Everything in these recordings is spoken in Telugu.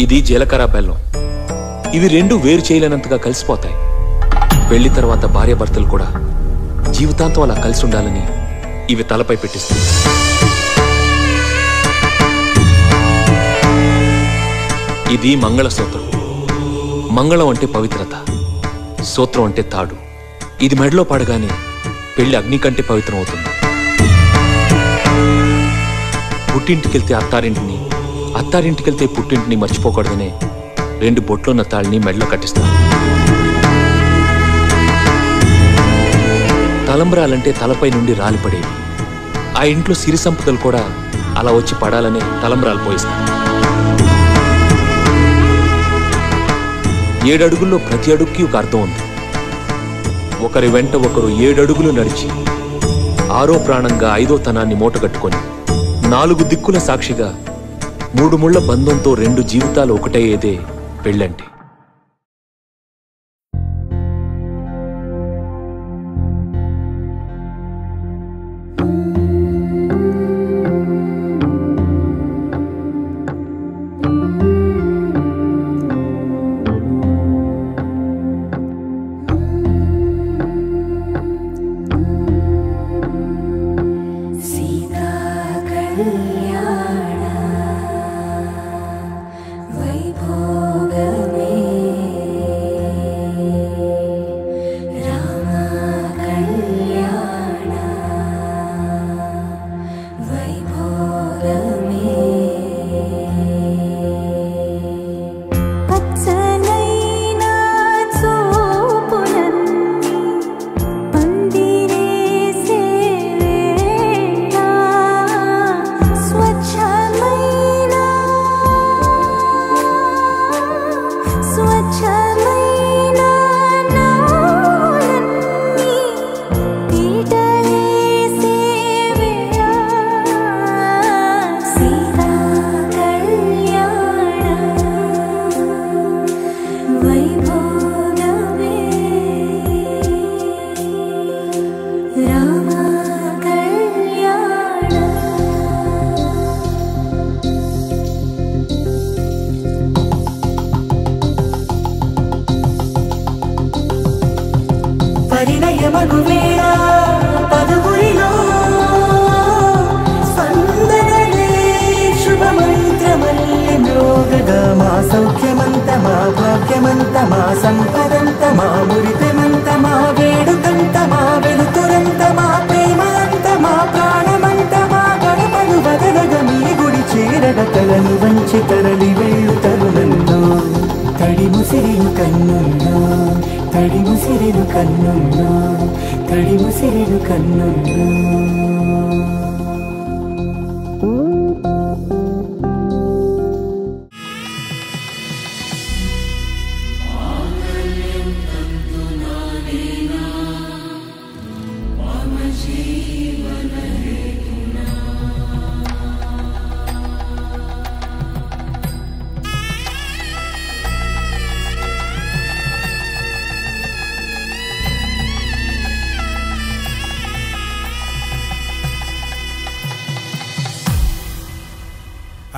ఇది జీలకర్ర బెల్లం. ఇవి రెండు వేరు చేయలేనంతగా కలిసిపోతాయి. పెళ్లి తర్వాత భార్యాభర్తలు కూడా జీవితాంతం అలా కలిసి ఉండాలని ఇవి తలపై పెట్టిస్తాయి. ఇది మంగళసూత్రం. మంగళం అంటే పవిత్రత, సూత్రం అంటే తాడు. ఇది మెడలో పడగానే పెళ్లి అగ్ని కంటే పవిత్రం అవుతుంది. పుట్టింటికెళ్తే అత్తారింటిని, అత్తారింటికెళ్తే పుట్టింటిని మర్చిపోకూడదనే 2 బొట్లున్న తాళిని మెడలో కట్టిస్తాం. తలంబ్రాలంటే తలపై నుండి రాలిపడేవి. ఆ ఇంట్లో సిరి సంపదలు కూడా అలా వచ్చి పడాలనే తలంబ్రాలు పోయిస్తాం. 7 అడుగుల్లో ప్రతి అడుగుకి ఒక అర్థం ఉంది. ఒకరి వెంట ఒకరు 7 అడుగులు నడిచి 6వ ప్రాణంగా 5వ తనాన్ని మూటగట్టుకొని 4 దిక్కుల సాక్షిగా 3 ముళ్ల బంధంతో 2 జీవితాలు ఒకటయ్యేదే పెళ్ళంటే.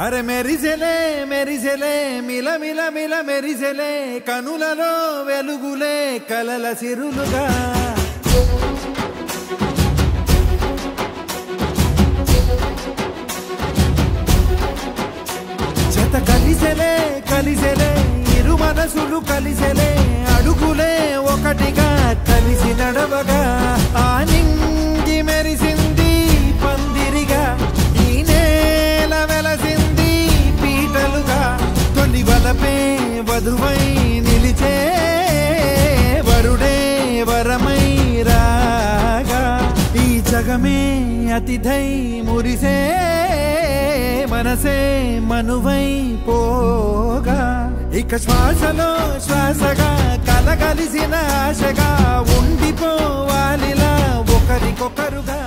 అరే మెరిసెలే మెరిసెలే మిల మిల మిల మెరిసెలే కనులలో వెలుగులే కలల సిరులుగా జత కలిసెలే కలిసెలే ఇరు మనసులు కలిసెలే అడుగులే ఒకటిగా కలిసి నడవగా ఆ నింగి మెరిసింది పందిరిగా ఈ నేల వెలసింది పీటలుగా తొలి వలపే వధువై నిలిచే వరుడే వరమై రాగా ఈ జగమే అతిథై మురిసే మనసే మనువై పోగా ఇక శ్వాసలో శ్వాసగా కలగలిసిన ఆశగా ఉండిపోవాలిలా ఒకరికొకరుగా